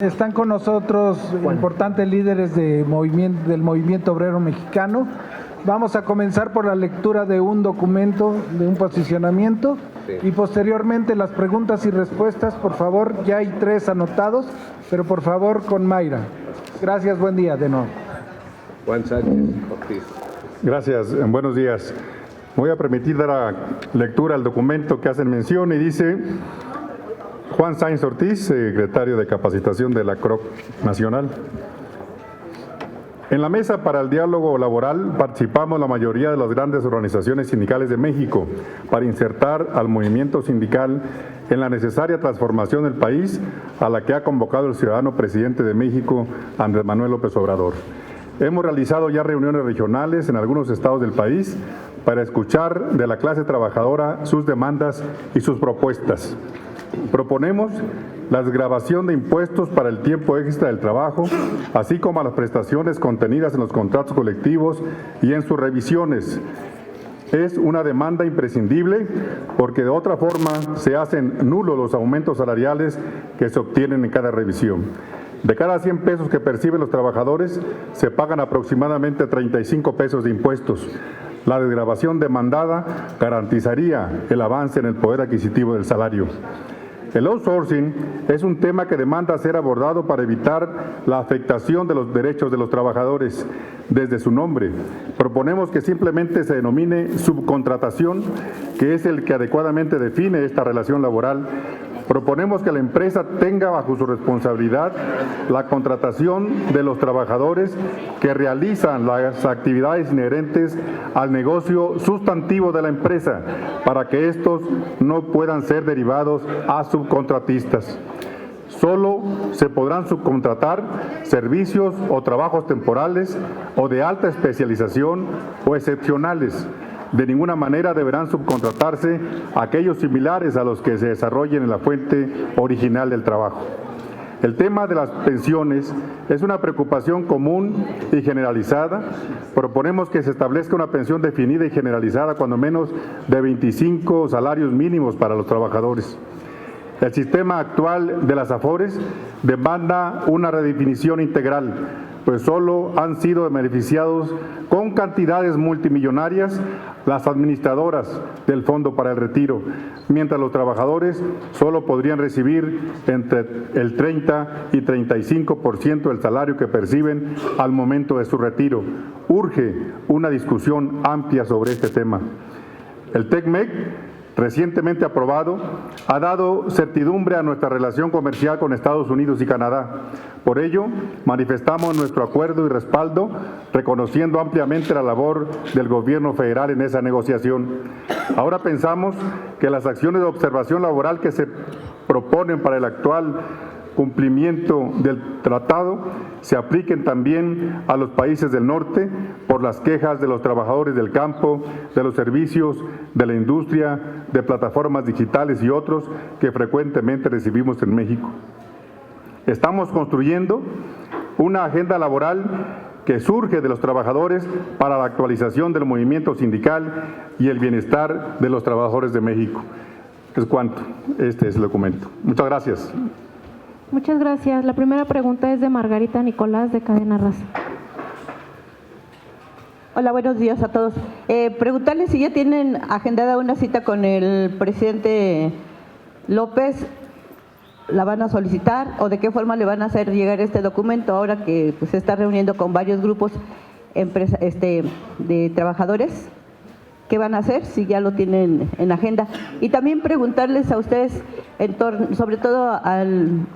Están con nosotros importantes líderes del movimiento obrero mexicano. Vamos a comenzar por la lectura de un documento, de un posicionamiento, y posteriormente las preguntas y respuestas. Por favor, ya hay 3 anotados, pero por favor con Mayra. Gracias, buen día de nuevo. Juan Sánchez Ortiz. Gracias, buenos días. Voy a permitir dar lectura al documento que hacen mención y dice: Juan Sánchez Ortiz, secretario de Capacitación de la CROC Nacional. En la mesa para el diálogo laboral participamos la mayoría de las grandes organizaciones sindicales de México para insertar al movimiento sindical en la necesaria transformación del país a la que ha convocado el ciudadano presidente de México, Andrés Manuel López Obrador. Hemos realizado ya reuniones regionales en algunos estados del país para escuchar de la clase trabajadora sus demandas y sus propuestas. Proponemos la desgravación de impuestos para el tiempo extra del trabajo, así como a las prestaciones contenidas en los contratos colectivos y en sus revisiones. Es una demanda imprescindible porque de otra forma se hacen nulos los aumentos salariales que se obtienen en cada revisión. De cada 100 pesos que perciben los trabajadores, se pagan aproximadamente 35 pesos de impuestos. La desgravación demandada garantizaría el avance en el poder adquisitivo del salario. El outsourcing es un tema que demanda ser abordado para evitar la afectación de los derechos de los trabajadores. Desde su nombre, proponemos que simplemente se denomine subcontratación, que es el que adecuadamente define esta relación laboral. Proponemos que la empresa tenga bajo su responsabilidad la contratación de los trabajadores que realizan las actividades inherentes al negocio sustantivo de la empresa, para que estos no puedan ser derivados a subcontratistas. Solo se podrán subcontratar servicios o trabajos temporales o de alta especialización o excepcionales. De ninguna manera deberán subcontratarse aquellos similares a los que se desarrollen en la fuente original del trabajo. El tema de las pensiones es una preocupación común y generalizada. Proponemos que se establezca una pensión definida y generalizada, cuando menos de 25 salarios mínimos para los trabajadores. El sistema actual de las AFORES demanda una redefinición integral, pues solo han sido beneficiados con cantidades multimillonarias las administradoras del Fondo para el Retiro, mientras los trabajadores solo podrían recibir entre el 30 y 35% del salario que perciben al momento de su retiro. Urge una discusión amplia sobre este tema. El TECMEC, recientemente aprobado, ha dado certidumbre a nuestra relación comercial con Estados Unidos y Canadá. Por ello, manifestamos nuestro acuerdo y respaldo, reconociendo ampliamente la labor del gobierno federal en esa negociación. Ahora pensamos que las acciones de observación laboral que se proponen para el actual cumplimiento del tratado se apliquen también a los países del norte por las quejas de los trabajadores del campo, de los servicios, de la industria, de plataformas digitales y otros que frecuentemente recibimos en México. Estamos construyendo una agenda laboral que surge de los trabajadores para la actualización del movimiento sindical y el bienestar de los trabajadores de México. Es cuanto. Este es el documento. Muchas gracias. Muchas gracias. La primera pregunta es de Margarita Nicolás, de Cadena Raza. Hola, buenos días a todos. Preguntarles si ya tienen agendada una cita con el presidente López. ¿La van a solicitar o de qué forma le van a hacer llegar este documento ahora que pues, se está reuniendo con varios grupos de trabajadores? ¿Qué van a hacer si ya lo tienen en agenda? Y también preguntarles a ustedes, sobre todo al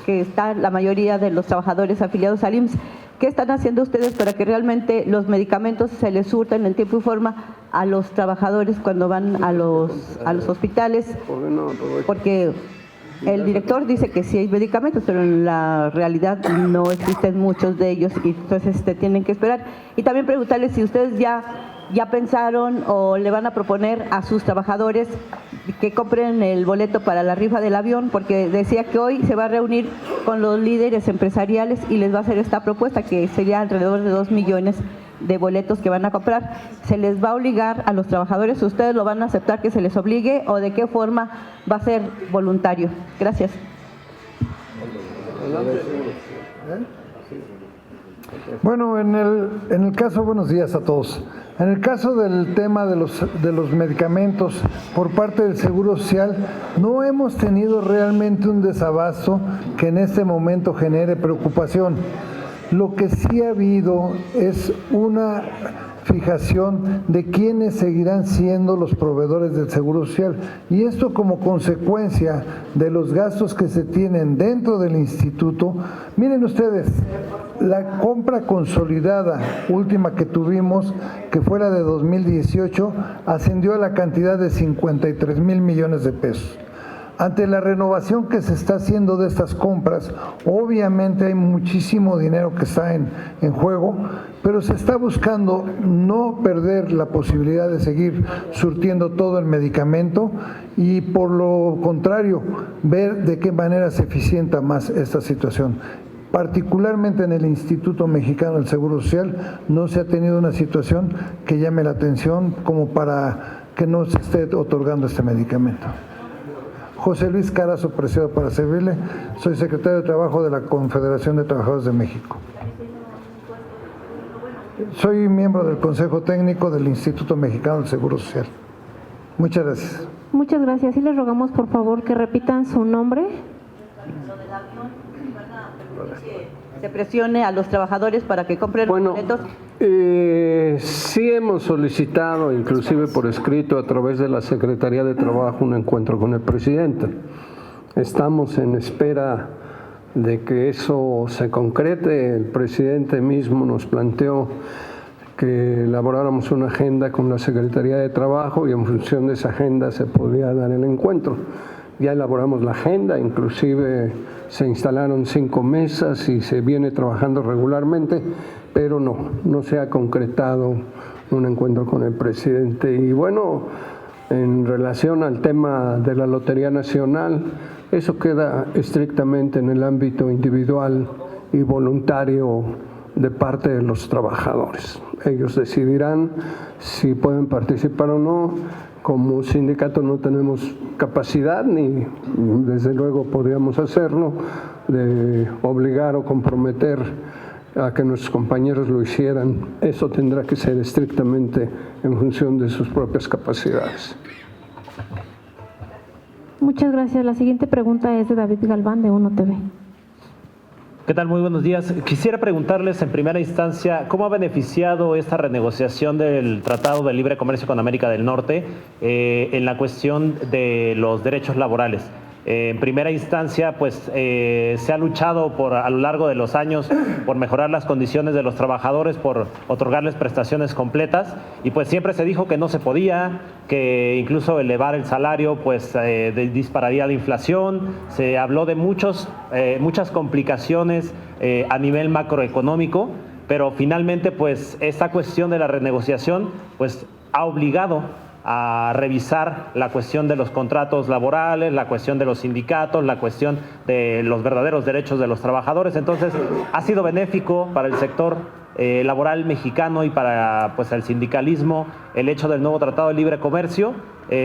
que está la mayoría de los trabajadores afiliados al IMSS, ¿qué están haciendo ustedes para que realmente los medicamentos se les surtan en tiempo y forma a los trabajadores cuando van a los hospitales? Porque el director dice que sí hay medicamentos, pero en la realidad no existen muchos de ellos y entonces tienen que esperar. Y también preguntarles si ustedes ya pensaron o le van a proponer a sus trabajadores que compren el boleto para la rifa del avión, porque decía que hoy se va a reunir con los líderes empresariales y les va a hacer esta propuesta que sería alrededor de 2 millones de boletos que van a comprar. ¿Se les va a obligar a los trabajadores? ¿Ustedes lo van a aceptar que se les obligue o de qué forma va a ser voluntario? Gracias. Bueno, en el caso, buenos días a todos. En el caso del tema de los medicamentos por parte del Seguro Social, no hemos tenido realmente un desabasto que en este momento genere preocupación. Lo que sí ha habido es una fijación de quiénes seguirán siendo los proveedores del Seguro Social, y esto como consecuencia de los gastos que se tienen dentro del instituto. Miren ustedes, la compra consolidada última que tuvimos, que fue la de 2018, ascendió a la cantidad de 53,000 millones de pesos. Ante la renovación que se está haciendo de estas compras, obviamente hay muchísimo dinero que está en juego, pero se está buscando no perder la posibilidad de seguir surtiendo todo el medicamento y, por lo contrario, ver de qué manera se eficienta más esta situación. Particularmente en el Instituto Mexicano del Seguro Social no se ha tenido una situación que llame la atención como para que no se esté otorgando este medicamento. José Luis Carazo Preciado, para servirle. Soy secretario de Trabajo de la Confederación de Trabajadores de México. Soy miembro del Consejo Técnico del Instituto Mexicano del Seguro Social. Muchas gracias. Muchas gracias. Y les rogamos, por favor, que repitan su nombre. Se presione a los trabajadores para que compren los boletos. Sí hemos solicitado, inclusive por escrito, a través de la Secretaría de Trabajo, un encuentro con el presidente. Estamos en espera de que eso se concrete. El presidente mismo nos planteó que elaboráramos una agenda con la Secretaría de Trabajo y en función de esa agenda se podría dar el encuentro. Ya elaboramos la agenda, inclusive se instalaron 5 mesas y se viene trabajando regularmente, pero no se ha concretado un encuentro con el presidente. Y bueno, en relación al tema de la Lotería Nacional, eso queda estrictamente en el ámbito individual y voluntario de parte de los trabajadores. Ellos decidirán si pueden participar o no. Como sindicato no tenemos capacidad, ni desde luego podríamos hacerlo, de obligar o comprometer a que nuestros compañeros lo hicieran. Eso tendrá que ser estrictamente en función de sus propias capacidades. Muchas gracias. La siguiente pregunta es de David Galván, de Uno TV. ¿Qué tal? Muy buenos días. Quisiera preguntarles en primera instancia, ¿cómo ha beneficiado esta renegociación del Tratado de Libre Comercio con América del Norte en la cuestión de los derechos laborales? En primera instancia, pues se ha luchado a lo largo de los años por mejorar las condiciones de los trabajadores, por otorgarles prestaciones completas, y pues siempre se dijo que no se podía, que incluso elevar el salario pues dispararía la inflación. Se habló de muchas complicaciones a nivel macroeconómico, pero finalmente pues esta cuestión de la renegociación pues ha obligado a revisar la cuestión de los contratos laborales, la cuestión de los sindicatos, la cuestión de los verdaderos derechos de los trabajadores. Entonces, ha sido benéfico para el sector laboral mexicano y para pues el sindicalismo el hecho del nuevo Tratado de Libre Comercio.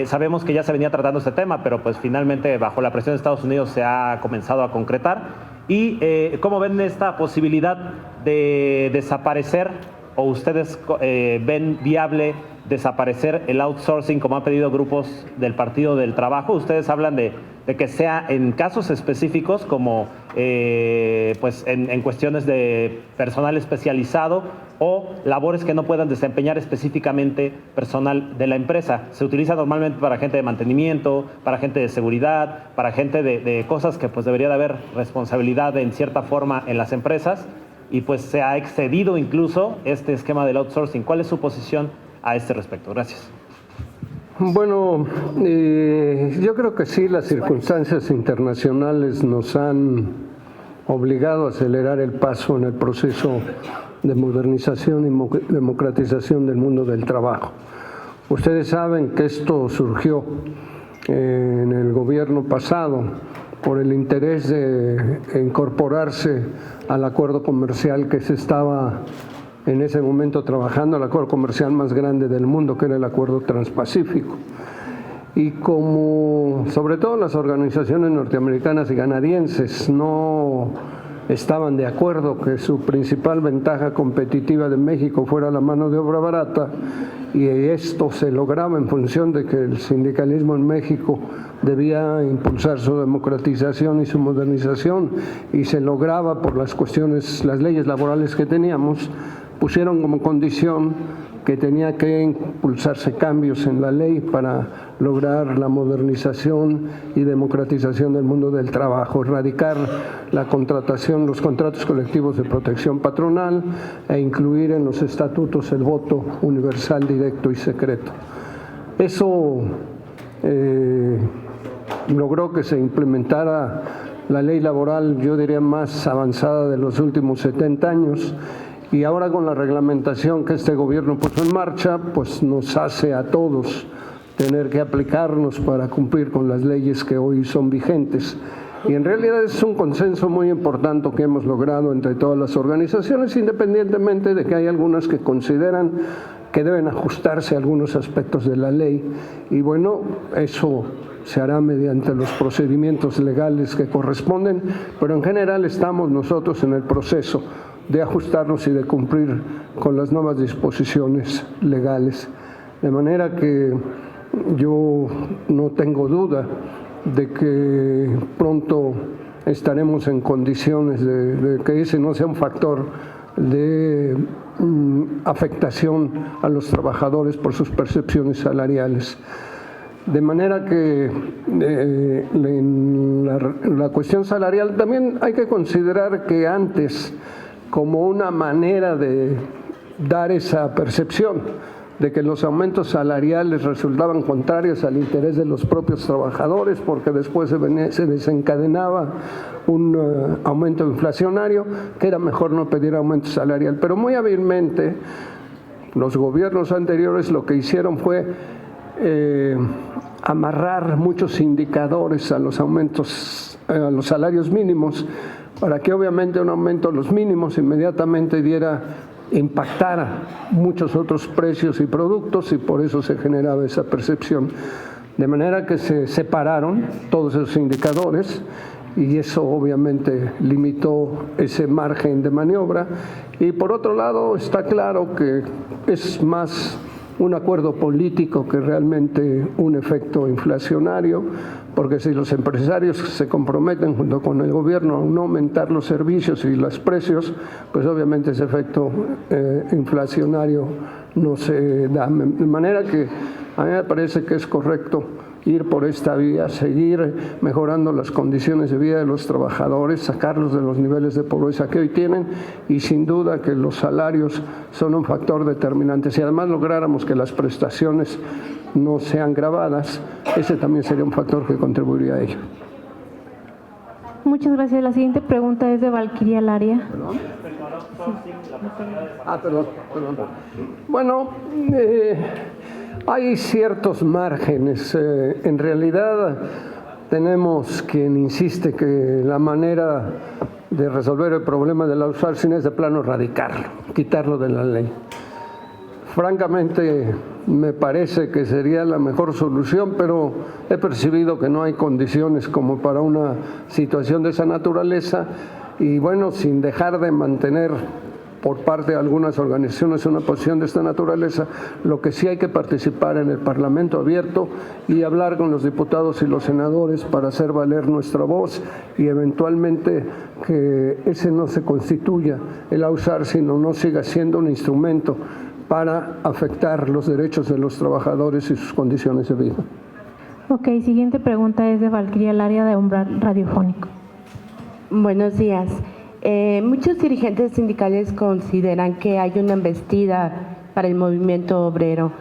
Sabemos que ya se venía tratando este tema, pero pues finalmente bajo la presión de Estados Unidos se ha comenzado a concretar. ¿Y cómo ven esta posibilidad de desaparecer, o ustedes ven viable desaparecer el outsourcing como han pedido grupos del Partido del Trabajo? Ustedes hablan de que sea en casos específicos como pues en cuestiones de personal especializado o labores que no puedan desempeñar específicamente personal de la empresa. Se utiliza normalmente para gente de mantenimiento, para gente de seguridad, para gente de cosas que pues debería de haber responsabilidad en cierta forma en las empresas, y pues se ha excedido incluso este esquema del outsourcing. ¿Cuál es su posición a este respecto? Gracias. Bueno, yo creo que sí, las circunstancias internacionales nos han obligado a acelerar el paso en el proceso de modernización y democratización del mundo del trabajo. Ustedes saben que esto surgió en el gobierno pasado por el interés de incorporarse al acuerdo comercial que se estaba en ese momento trabajando, el acuerdo comercial más grande del mundo, que era el Acuerdo Transpacífico. Y como sobre todo las organizaciones norteamericanas y canadienses no estaban de acuerdo que su principal ventaja competitiva de México fuera la mano de obra barata, y esto se lograba en función de que el sindicalismo en México debía impulsar su democratización y su modernización, y se lograba por las leyes laborales que teníamos. Pusieron como condición que tenía que impulsarse cambios en la ley para lograr la modernización y democratización del mundo del trabajo, erradicar la contratación, los contratos colectivos de protección patronal e incluir en los estatutos el voto universal, directo y secreto. Eso logró que se implementara la ley laboral, yo diría, más avanzada de los últimos 70 años, y ahora con la reglamentación que este gobierno puso en marcha, pues nos hace a todos tener que aplicarnos para cumplir con las leyes que hoy son vigentes. Y en realidad es un consenso muy importante que hemos logrado entre todas las organizaciones, independientemente de que hay algunas que consideran que deben ajustarse a algunos aspectos de la ley. Y bueno, eso se hará mediante los procedimientos legales que corresponden, pero en general estamos nosotros en el proceso de ajustarnos y de cumplir con las nuevas disposiciones legales. De manera que yo no tengo duda de que pronto estaremos en condiciones de que ese no sea un factor de afectación a los trabajadores por sus percepciones salariales. De manera que en la cuestión salarial también hay que considerar que antes, como una manera de dar esa percepción de que los aumentos salariales resultaban contrarios al interés de los propios trabajadores, porque después se desencadenaba un aumento inflacionario, que era mejor no pedir aumento salarial. Pero muy hábilmente los gobiernos anteriores lo que hicieron fue amarrar muchos indicadores a los aumentos, a los salarios mínimos, para que obviamente un aumento de los mínimos inmediatamente impactara muchos otros precios y productos, y por eso se generaba esa percepción. De manera que se separaron todos esos indicadores, y eso obviamente limitó ese margen de maniobra. Y por otro lado está claro que es más un acuerdo político que realmente un efecto inflacionario, porque si los empresarios se comprometen junto con el gobierno a no aumentar los servicios y los precios, pues obviamente ese efecto inflacionario no se da. De manera que a mí me parece que es correcto ir por esta vía, seguir mejorando las condiciones de vida de los trabajadores, sacarlos de los niveles de pobreza que hoy tienen, y sin duda que los salarios son un factor determinante. Si además lográramos que las prestaciones no sean gravadas, ese también sería un factor que contribuiría a ello. Muchas gracias. La siguiente pregunta es de Valquiria Laria. Perdón. Bueno, hay ciertos márgenes. En realidad tenemos quien insiste que la manera de resolver el problema del outsourcing es de plano erradicarlo, quitarlo de la ley. Francamente, me parece que sería la mejor solución, pero he percibido que no hay condiciones como para una situación de esa naturaleza, y bueno, sin dejar de mantener por parte de algunas organizaciones una posición de esta naturaleza, lo que sí hay que participar en el Parlamento abierto y hablar con los diputados y los senadores para hacer valer nuestra voz, y eventualmente que ese no se constituya el outsourcing, sino no siga siendo un instrumento para afectar los derechos de los trabajadores y sus condiciones de vida. Ok, siguiente pregunta es de Valquiria Laria, de Umbral Radiofónico. Buenos días. Muchos dirigentes sindicales consideran que hay una embestida para el movimiento obrero.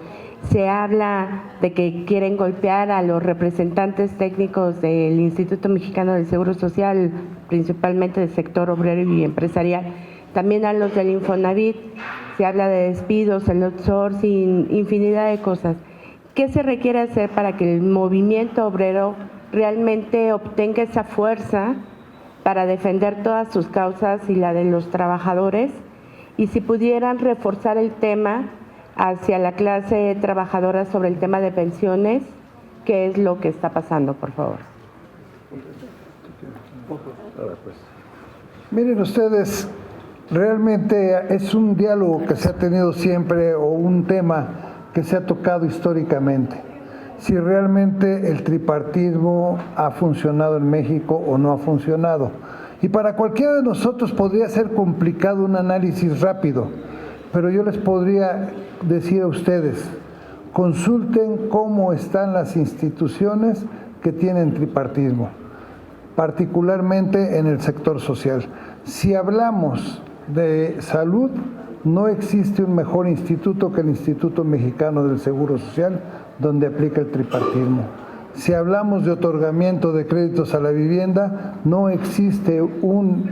Se habla de que quieren golpear a los representantes técnicos del Instituto Mexicano del Seguro Social, principalmente del sector obrero y empresarial, también a los del Infonavit. Se habla de despidos, el outsourcing, infinidad de cosas. ¿Qué se requiere hacer para que el movimiento obrero realmente obtenga esa fuerza para defender todas sus causas y la de los trabajadores? Y si pudieran reforzar el tema hacia la clase trabajadora sobre el tema de pensiones, ¿qué es lo que está pasando, por favor? Miren ustedes, realmente es un diálogo que se ha tenido siempre o un tema que se ha tocado históricamente. Si realmente el tripartismo ha funcionado en México o no ha funcionado. Y para cualquiera de nosotros podría ser complicado un análisis rápido, pero yo les podría decir a ustedes, consulten cómo están las instituciones que tienen tripartismo, particularmente en el sector social. Si hablamos de salud, no existe un mejor instituto que el Instituto Mexicano del Seguro Social, donde aplica el tripartismo. Si hablamos de otorgamiento de créditos a la vivienda, no existe un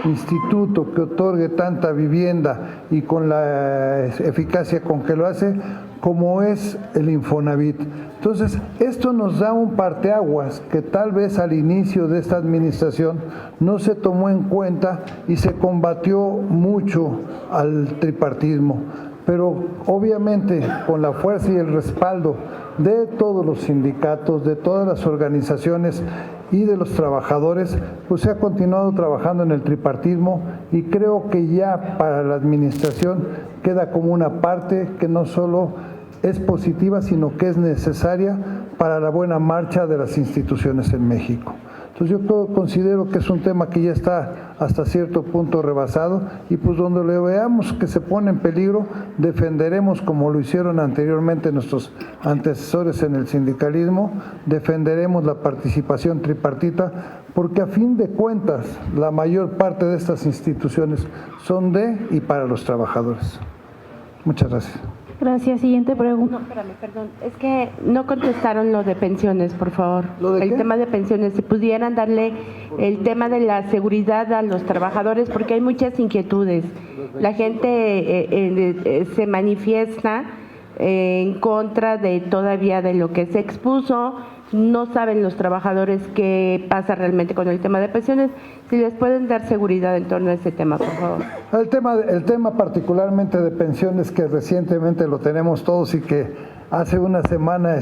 instituto que otorgue tanta vivienda y con la eficacia con que lo hace, como es el Infonavit. Entonces, esto nos da un parteaguas que tal vez al inicio de esta administración no se tomó en cuenta y se combatió mucho al tripartismo. Pero obviamente con la fuerza y el respaldo de todos los sindicatos, de todas las organizaciones y de los trabajadores, pues se ha continuado trabajando en el tripartismo y creo que ya para la administración queda como una parte que no solo es positiva, sino que es necesaria para la buena marcha de las instituciones en México. Entonces yo considero que es un tema que ya está hasta cierto punto rebasado y pues donde le veamos que se pone en peligro, defenderemos como lo hicieron anteriormente nuestros antecesores en el sindicalismo, defenderemos la participación tripartita porque a fin de cuentas la mayor parte de estas instituciones son de y para los trabajadores. Muchas gracias. Gracias. Siguiente pregunta. No, espérame, perdón. Es que no contestaron lo de pensiones, por favor. ¿Lo de el qué? tema de pensiones. Si pudieran darle el tema de la seguridad a los trabajadores, porque hay muchas inquietudes. La gente se manifiesta en contra de todavía de lo que se expuso. No saben los trabajadores qué pasa realmente con el tema de pensiones. Si les pueden dar seguridad en torno a ese tema, por favor. El tema particularmente de pensiones que recientemente lo tenemos todos y que hace una semana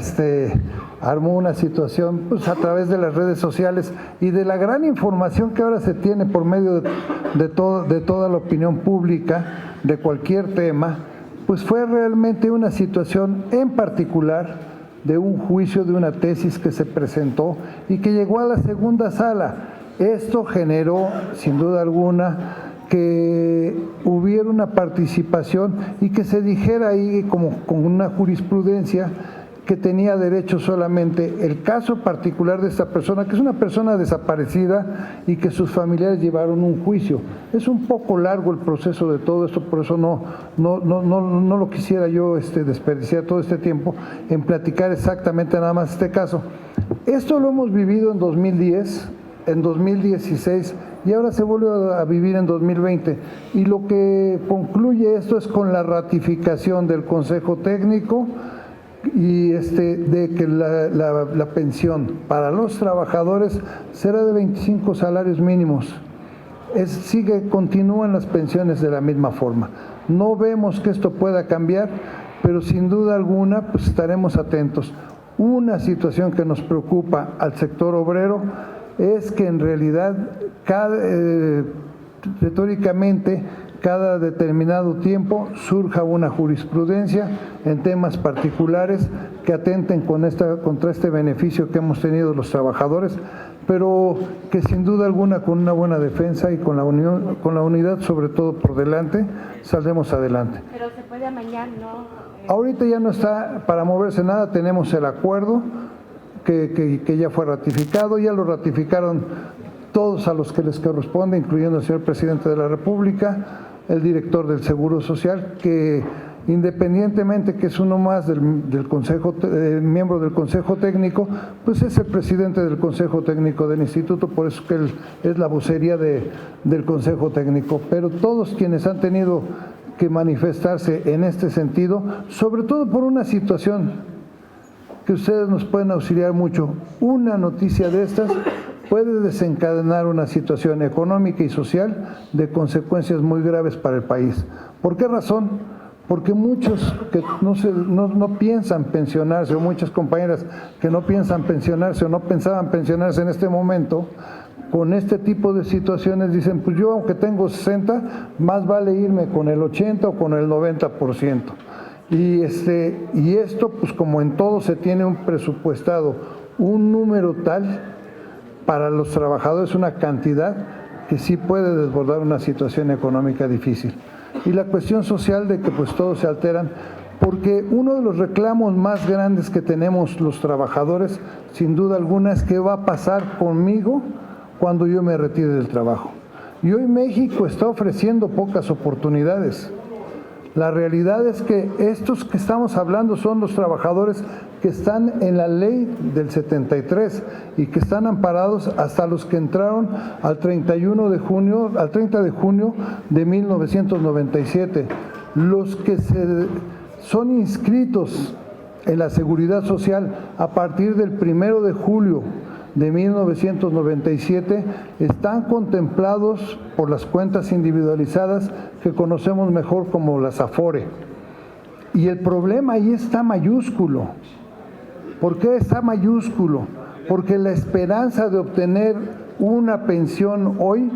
armó una situación pues, a través de las redes sociales y de la gran información que ahora se tiene por medio de toda la opinión pública de cualquier tema, pues fue realmente una situación en particular de un juicio de una tesis que se presentó y que llegó a la segunda sala. Esto generó, sin duda alguna, que hubiera una participación y que se dijera ahí como con una jurisprudencia que tenía derecho solamente el caso particular de esta persona, que es una persona desaparecida y que sus familiares llevaron un juicio. Es un poco largo el proceso de todo esto, por eso no lo quisiera yo desperdiciar todo este tiempo en platicar exactamente nada más este caso. Esto lo hemos vivido en 2010, en 2016 y ahora se vuelve a vivir en 2020. Y lo que concluye esto es con la ratificación del Consejo Técnico y de que la pensión para los trabajadores será de 25 salarios mínimos. Continúan las pensiones de la misma forma. No vemos que esto pueda cambiar, pero sin duda alguna pues estaremos atentos. Una situación que nos preocupa al sector obrero es que en realidad retóricamente cada determinado tiempo surja una jurisprudencia en temas particulares que atenten contra este beneficio que hemos tenido los trabajadores, pero que sin duda alguna con una buena defensa y con la unidad sobre todo por delante, saldremos adelante. Pero se puede amañar, ¿no? Ahorita ya no está para moverse nada, tenemos el acuerdo que ya fue ratificado, ya lo ratificaron todos a los que les corresponde, incluyendo el señor presidente de la República, el director del Seguro Social, que independientemente que es uno más del Consejo, miembro del Consejo Técnico, pues es el presidente del Consejo Técnico del Instituto, por eso que él es la vocería del Consejo Técnico. Pero todos quienes han tenido que manifestarse en este sentido, sobre todo por una situación que ustedes nos pueden auxiliar mucho, una noticia de estas puede desencadenar una situación económica y social de consecuencias muy graves para el país. ¿Por qué razón? Porque muchos que no piensan pensionarse, o muchas compañeras que no piensan pensionarse o no pensaban pensionarse en este momento, con este tipo de situaciones dicen, pues yo aunque tengo 60, más vale irme con el 80 o con el 90%. Y esto, pues como en todo se tiene un presupuestado, un número tal para los trabajadores, una cantidad que sí puede desbordar una situación económica difícil. Y la cuestión social de que pues todos se alteran, porque uno de los reclamos más grandes que tenemos los trabajadores, sin duda alguna, es qué va a pasar conmigo cuando yo me retire del trabajo. Y hoy México está ofreciendo pocas oportunidades. La realidad es que estos que estamos hablando son los trabajadores que están en la ley del 73 y que están amparados hasta los que entraron al 30 de junio de 1997. Los que son inscritos en la Seguridad Social a partir del 1 de julio de 1997 están contemplados por las cuentas individualizadas que conocemos mejor como las Afore. Y el problema ahí está mayúsculo. ¿Por qué está mayúsculo? Porque la esperanza de obtener una pensión hoy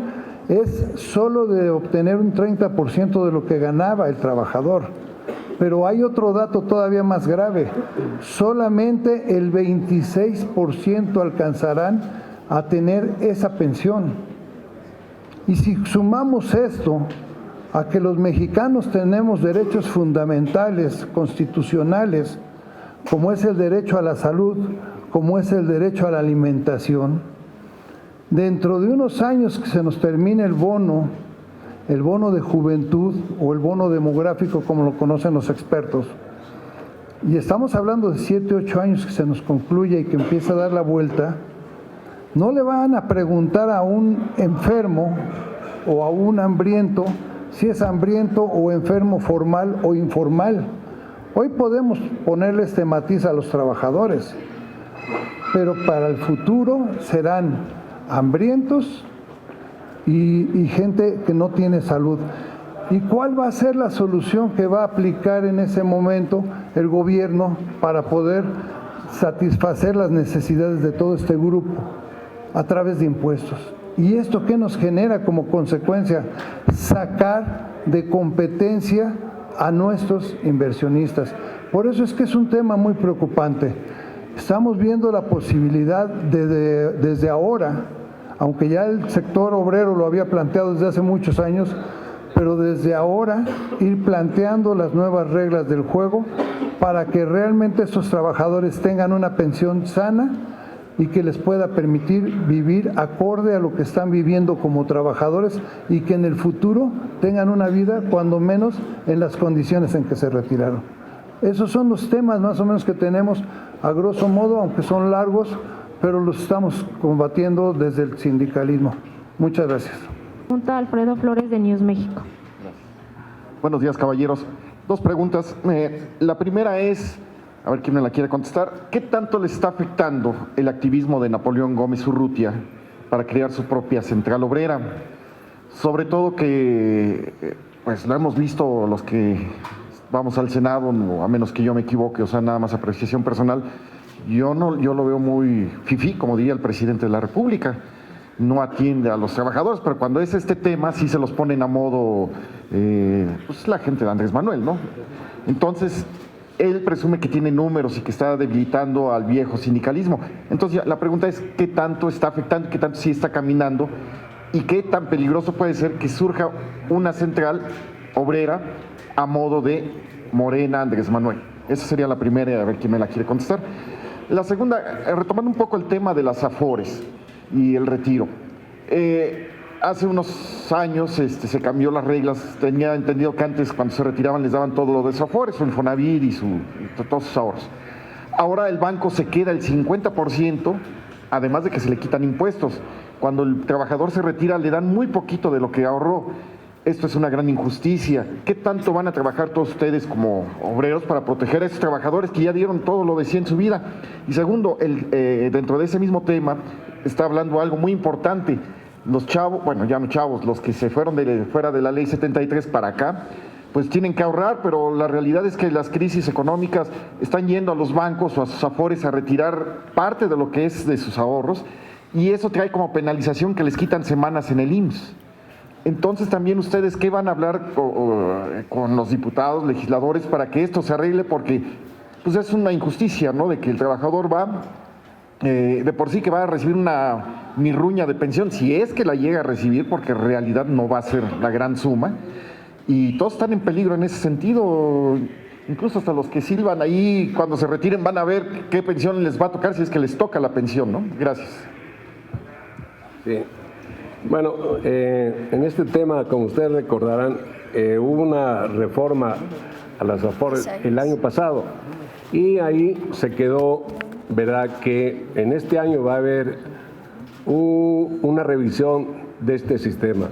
es solo de obtener un 30% de lo que ganaba el trabajador. Pero hay otro dato todavía más grave, solamente el 26% alcanzarán a tener esa pensión. Y si sumamos esto a que los mexicanos tenemos derechos fundamentales, constitucionales, como es el derecho a la salud, como es el derecho a la alimentación, dentro de unos años que se nos termine el bono de juventud o el bono demográfico, como lo conocen los expertos, y estamos hablando de 7, 8 años que se nos concluya y que empieza a dar la vuelta, no le van a preguntar a un enfermo o a un hambriento si es hambriento o enfermo formal o informal. Hoy podemos ponerle este matiz a los trabajadores, pero para el futuro serán hambrientos y gente que no tiene salud. ¿Y cuál va a ser la solución que va a aplicar en ese momento el gobierno para poder satisfacer las necesidades de todo este grupo? A través de impuestos. ¿Y esto qué nos genera como consecuencia? Sacar de competencia a nuestros inversionistas. Por eso es que es un tema muy preocupante. Estamos viendo la posibilidad desde ahora, aunque ya el sector obrero lo había planteado desde hace muchos años, pero desde ahora ir planteando las nuevas reglas del juego para que realmente estos trabajadores tengan una pensión sana y que les pueda permitir vivir acorde a lo que están viviendo como trabajadores y que en el futuro tengan una vida cuando menos en las condiciones en que se retiraron. Esos son los temas más o menos que tenemos a grosso modo, aunque son largos, pero los estamos combatiendo desde el sindicalismo. Muchas gracias. Pregunta Alfredo Flores de News México. Buenos días, caballeros. Dos preguntas. La primera es, a ver quién me la quiere contestar, ¿qué tanto le está afectando el activismo de Napoleón Gómez Urrutia para crear su propia central obrera? Sobre todo que, pues lo hemos visto los que vamos al Senado, a menos que yo me equivoque, o sea, nada más apreciación personal, yo lo veo muy fifí, como diría el presidente de la República. No atiende a los trabajadores, pero cuando es este tema sí se los ponen a modo pues la gente de Andrés Manuel, ¿no? Entonces, él presume que tiene números y que está debilitando al viejo sindicalismo. Entonces, la pregunta es, ¿qué tanto está afectando, qué tanto sí está caminando y qué tan peligroso puede ser que surja una central obrera a modo de Morena Andrés Manuel? Esa sería la primera, a ver quién me la quiere contestar. La segunda, retomando un poco el tema de las Afores y el retiro. Hace unos años se cambió las reglas. Tenía entendido que antes cuando se retiraban les daban todo lo de su Afore, su Infonavit y todos sus ahorros. Ahora el banco se queda el 50%, además de que se le quitan impuestos. Cuando el trabajador se retira le dan muy poquito de lo que ahorró. Esto es una gran injusticia. ¿Qué tanto van a trabajar todos ustedes como obreros para proteger a esos trabajadores que ya dieron todo lo de sí en su vida? Y segundo, dentro de ese mismo tema está hablando algo muy importante. Los chavos, bueno, ya no chavos, los que se fueron fuera de la ley 73 para acá, pues tienen que ahorrar, pero la realidad es que las crisis económicas están yendo a los bancos o a sus afores a retirar parte de lo que es de sus ahorros y eso trae como penalización que les quitan semanas en el IMSS. Entonces también ustedes, ¿qué van a hablar con los diputados, legisladores para que esto se arregle? Porque pues es una injusticia, ¿no? De que el trabajador va, de por sí que va a recibir una mirruña de pensión, si es que la llega a recibir, porque en realidad no va a ser la gran suma, y todos están en peligro en ese sentido. Incluso hasta los que silban ahí, cuando se retiren van a ver qué pensión les va a tocar, si es que les toca la pensión, ¿no? Gracias. Sí. Bueno, en este tema, como ustedes recordarán, hubo una reforma a las AFORES el año pasado y ahí se quedó, ¿verdad?, que en este año va a haber una revisión de este sistema,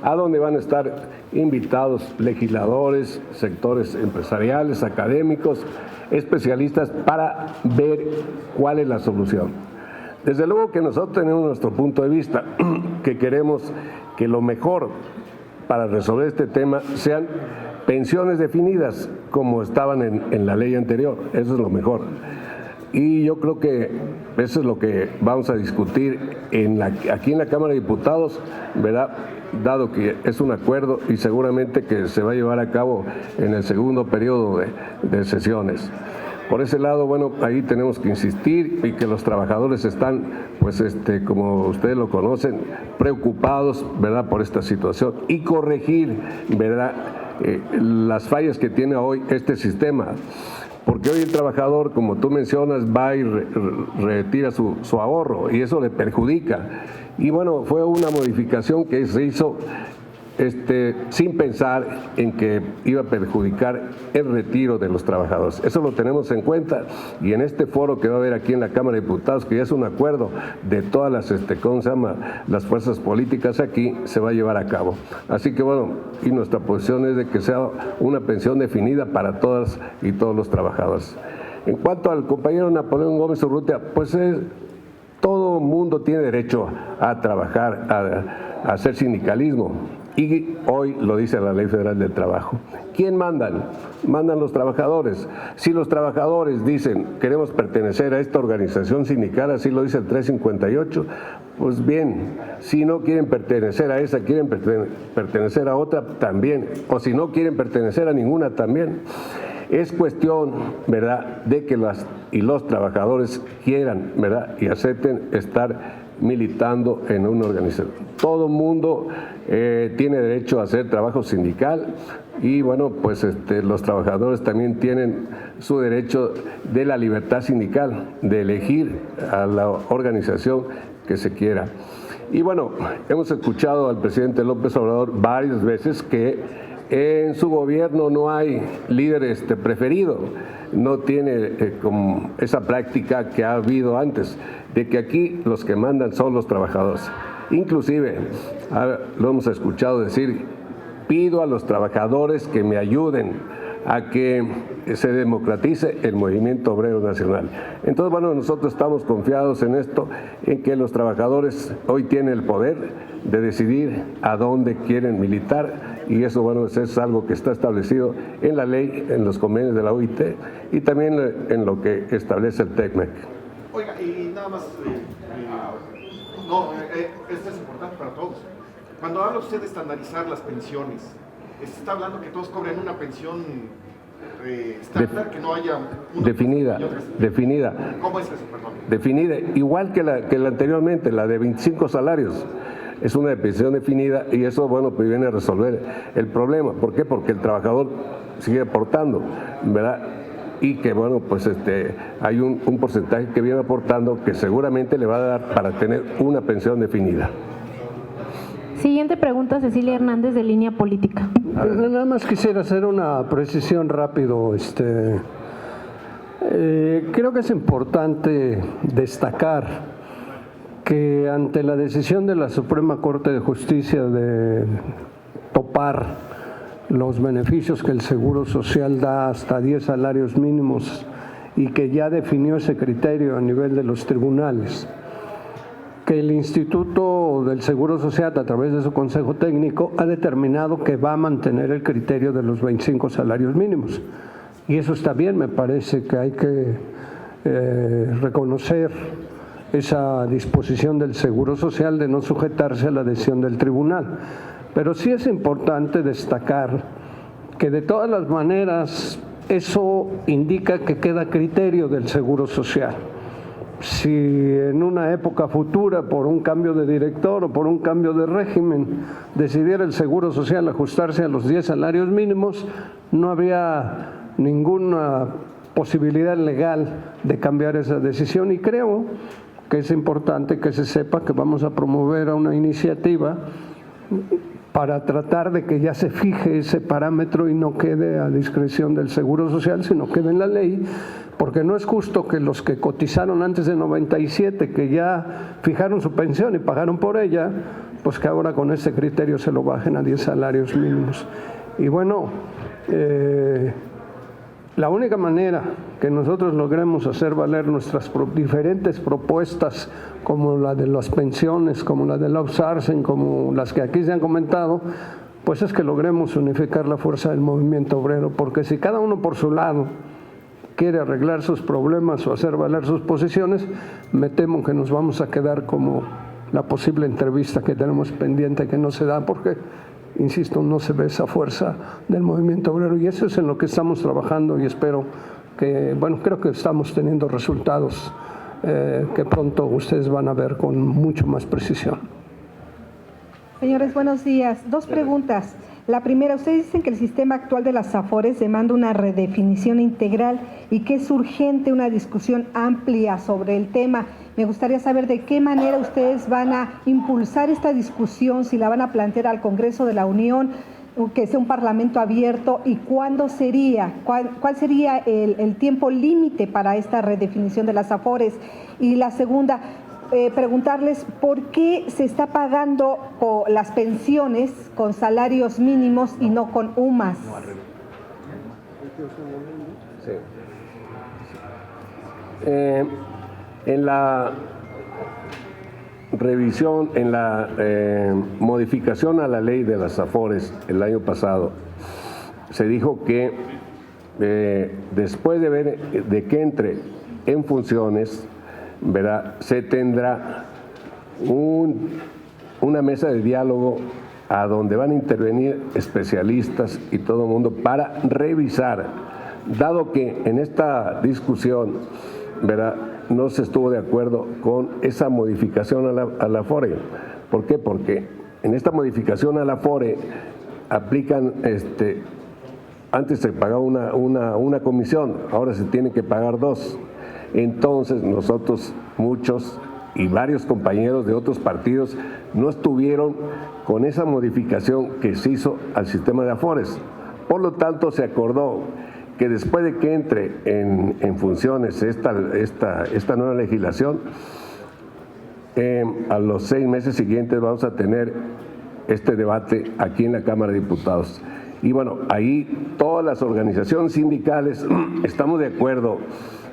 a donde van a estar invitados legisladores, sectores empresariales, académicos, especialistas, para ver cuál es la solución. Desde luego que nosotros tenemos nuestro punto de vista, que queremos que lo mejor para resolver este tema sean pensiones definidas como estaban en la ley anterior. Eso es lo mejor. Y yo creo que eso es lo que vamos a discutir aquí en la Cámara de Diputados, ¿verdad?, dado que es un acuerdo y seguramente que se va a llevar a cabo en el segundo periodo de sesiones. Por ese lado, bueno, ahí tenemos que insistir y que los trabajadores están, pues, como ustedes lo conocen, preocupados, ¿verdad?, por esta situación y corregir, ¿verdad?, las fallas que tiene hoy este sistema. Porque hoy el trabajador, como tú mencionas, va y retira su ahorro y eso le perjudica. Y bueno, fue una modificación que se hizo sin pensar en que iba a perjudicar el retiro de los trabajadores. Eso lo tenemos en cuenta y en este foro que va a haber aquí en la Cámara de Diputados, que ya es un acuerdo de todas las, las fuerzas políticas aquí, se va a llevar a cabo. Así que bueno, y nuestra posición es de que sea una pensión definida para todas y todos los trabajadores. En cuanto al compañero Napoleón Gómez Urrutia, pues todo mundo tiene derecho a trabajar, a hacer sindicalismo. Y hoy lo dice la Ley Federal del Trabajo. ¿Quién mandan? Mandan los trabajadores. Si los trabajadores dicen queremos pertenecer a esta organización sindical, así lo dice el 358, pues bien. Si no quieren pertenecer a esa, quieren pertenecer a otra, también. O si no quieren pertenecer a ninguna, también. Es cuestión, ¿verdad?, de que los trabajadores quieran, ¿verdad?, y acepten estar militando en una organización. Todo mundo tiene derecho a hacer trabajo sindical y bueno, pues los trabajadores también tienen su derecho de la libertad sindical, de elegir a la organización que se quiera. Y bueno, hemos escuchado al presidente López Obrador varias veces que en su gobierno no hay líder preferido, no tiene como esa práctica que ha habido antes, de que aquí los que mandan son los trabajadores. Inclusive, lo hemos escuchado decir, pido a los trabajadores que me ayuden a que se democratice el movimiento obrero nacional. Entonces, bueno, nosotros estamos confiados en esto, en que los trabajadores hoy tienen el poder de decidir a dónde quieren militar y eso, bueno, es algo que está establecido en la ley, en los convenios de la OIT y también en lo que establece el TECMEC. Oiga, y nada más, esto es importante para todos. Cuando habla usted de estandarizar las pensiones, ¿está hablando que todos cobren una pensión estándar, que no haya una definida? ¿Cómo es eso, perdón? Definida, igual que la anteriormente, la de 25 salarios. Es una pensión definida y eso, bueno, pues viene a resolver el problema. ¿Por qué? Porque el trabajador sigue aportando, ¿verdad? Y que, bueno, pues hay un porcentaje que viene aportando que seguramente le va a dar para tener una pensión definida. Siguiente pregunta, Cecilia Hernández, de Línea Política. Nada más quisiera hacer una precisión rápido. Creo que es importante destacar que ante la decisión de la Suprema Corte de Justicia de topar los beneficios que el Seguro Social da hasta 10 salarios mínimos y que ya definió ese criterio a nivel de los tribunales, que el Instituto del Seguro Social, a través de su Consejo Técnico, ha determinado que va a mantener el criterio de los 25 salarios mínimos. Y eso está bien, me parece que hay que reconocer esa disposición del Seguro Social de no sujetarse a la decisión del tribunal. Pero sí es importante destacar que de todas las maneras eso indica que queda criterio del Seguro Social. Si en una época futura, por un cambio de director o por un cambio de régimen, decidiera el Seguro Social ajustarse a los 10 salarios mínimos, no habría ninguna posibilidad legal de cambiar esa decisión, y creo que es importante que se sepa que vamos a promover una iniciativa para tratar de que ya se fije ese parámetro y no quede a discreción del Seguro Social, sino quede en la ley, porque no es justo que los que cotizaron antes de 97, que ya fijaron su pensión y pagaron por ella, pues que ahora con ese criterio se lo bajen a 10 salarios mínimos. Y bueno, la única manera que nosotros logremos hacer valer nuestras diferentes propuestas, como la de las pensiones, como la del outsourcing, como las que aquí se han comentado, pues es que logremos unificar la fuerza del movimiento obrero, porque si cada uno por su lado quiere arreglar sus problemas o hacer valer sus posiciones, me temo que nos vamos a quedar como la posible entrevista que tenemos pendiente, que no se da porque, insisto, no se ve esa fuerza del movimiento obrero, y eso es en lo que estamos trabajando, y espero que, bueno, creo que estamos teniendo resultados que pronto ustedes van a ver con mucho más precisión. Señores, buenos días. Dos preguntas. La primera, ustedes dicen que el sistema actual de las AFORES demanda una redefinición integral y que es urgente una discusión amplia sobre el tema. Me gustaría saber de qué manera ustedes van a impulsar esta discusión, si la van a plantear al Congreso de la Unión, que sea un parlamento abierto, y cuándo sería, cuál sería el tiempo límite para esta redefinición de las AFORES. Y la segunda, preguntarles por qué se está pagando las pensiones con salarios mínimos y no con UMAS. Sí. En la revisión, en la modificación a la ley de las AFORES el año pasado, se dijo que después de que entre en funciones, ¿verdad?, se tendrá una mesa de diálogo a donde van a intervenir especialistas y todo el mundo para revisar, dado que en esta discusión, ¿verdad?, no se estuvo de acuerdo con esa modificación a la AFORE. ¿Por qué? Porque en esta modificación a la AFORE aplican, antes se pagaba una comisión, ahora se tiene que pagar 2. Entonces nosotros, muchos y varios compañeros de otros partidos, no estuvieron con esa modificación que se hizo al sistema de AFORES. Por lo tanto, se acordó que después de que entre en funciones esta nueva legislación, a los 6 meses siguientes vamos a tener este debate aquí en la Cámara de Diputados. Y bueno, ahí todas las organizaciones sindicales estamos de acuerdo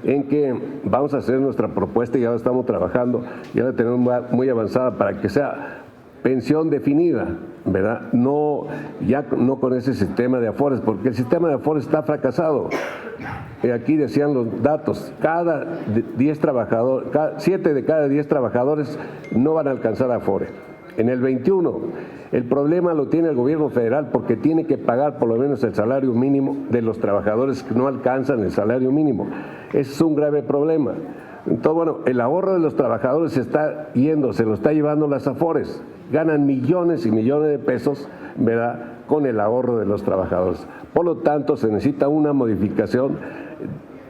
en que vamos a hacer nuestra propuesta, y ya la estamos trabajando, ya la tenemos muy avanzada para que sea pensión definida, ¿verdad? Ya no con ese sistema de AFORES, porque el sistema de AFORES está fracasado. Aquí decían los datos, 7 de cada 10 trabajadores no van a alcanzar AFORE. En el 21, el problema lo tiene el gobierno federal, porque tiene que pagar por lo menos el salario mínimo de los trabajadores que no alcanzan el salario mínimo. Ese es un grave problema. Entonces, bueno, el ahorro de los trabajadores se lo está llevando las AFORES. Ganan millones y millones de pesos, ¿verdad?, con el ahorro de los trabajadores. Por lo tanto, se necesita una modificación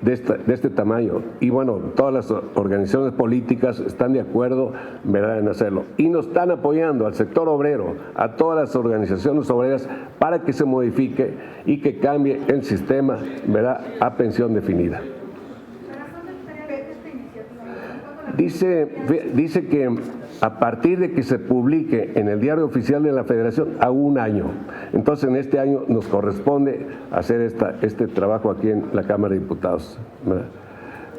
de este tamaño. Y bueno, todas las organizaciones políticas están de acuerdo, ¿verdad?, en hacerlo. Y nos están apoyando al sector obrero, a todas las organizaciones obreras, para que se modifique y que cambie el sistema, ¿verdad?, a pensión definida. Dice que a partir de que se publique en el Diario Oficial de la Federación, a 1 año. Entonces, en este año nos corresponde hacer este trabajo aquí en la Cámara de Diputados, ¿verdad?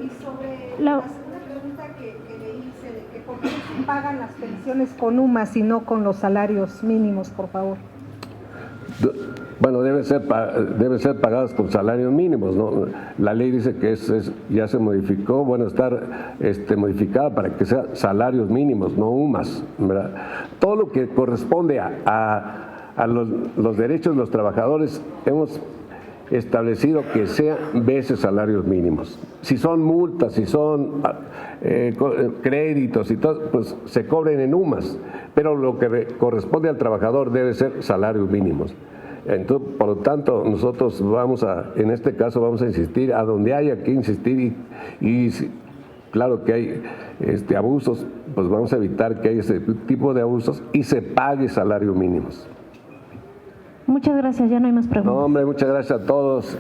Y sobre la segunda pregunta que le hice, de que por qué se pagan las pensiones con UMAS y no con los salarios mínimos, por favor. Bueno, deben ser pagadas con salarios mínimos, ¿no? La ley dice que ya se modificó, bueno, estar modificada para que sea salarios mínimos, no UMAS, ¿verdad? Todo lo que corresponde a los derechos de los trabajadores, hemos establecido que sean veces salarios mínimos. Si son multas, si son créditos y todo, pues se cobren en UMAS, pero lo que corresponde al trabajador debe ser salarios mínimos. Entonces, por lo tanto, nosotros en este caso vamos a insistir a donde haya que insistir y claro que hay abusos, pues vamos a evitar que haya ese tipo de abusos y se pague salarios mínimos. Muchas gracias, ya no hay más preguntas. No, hombre, muchas gracias a todos.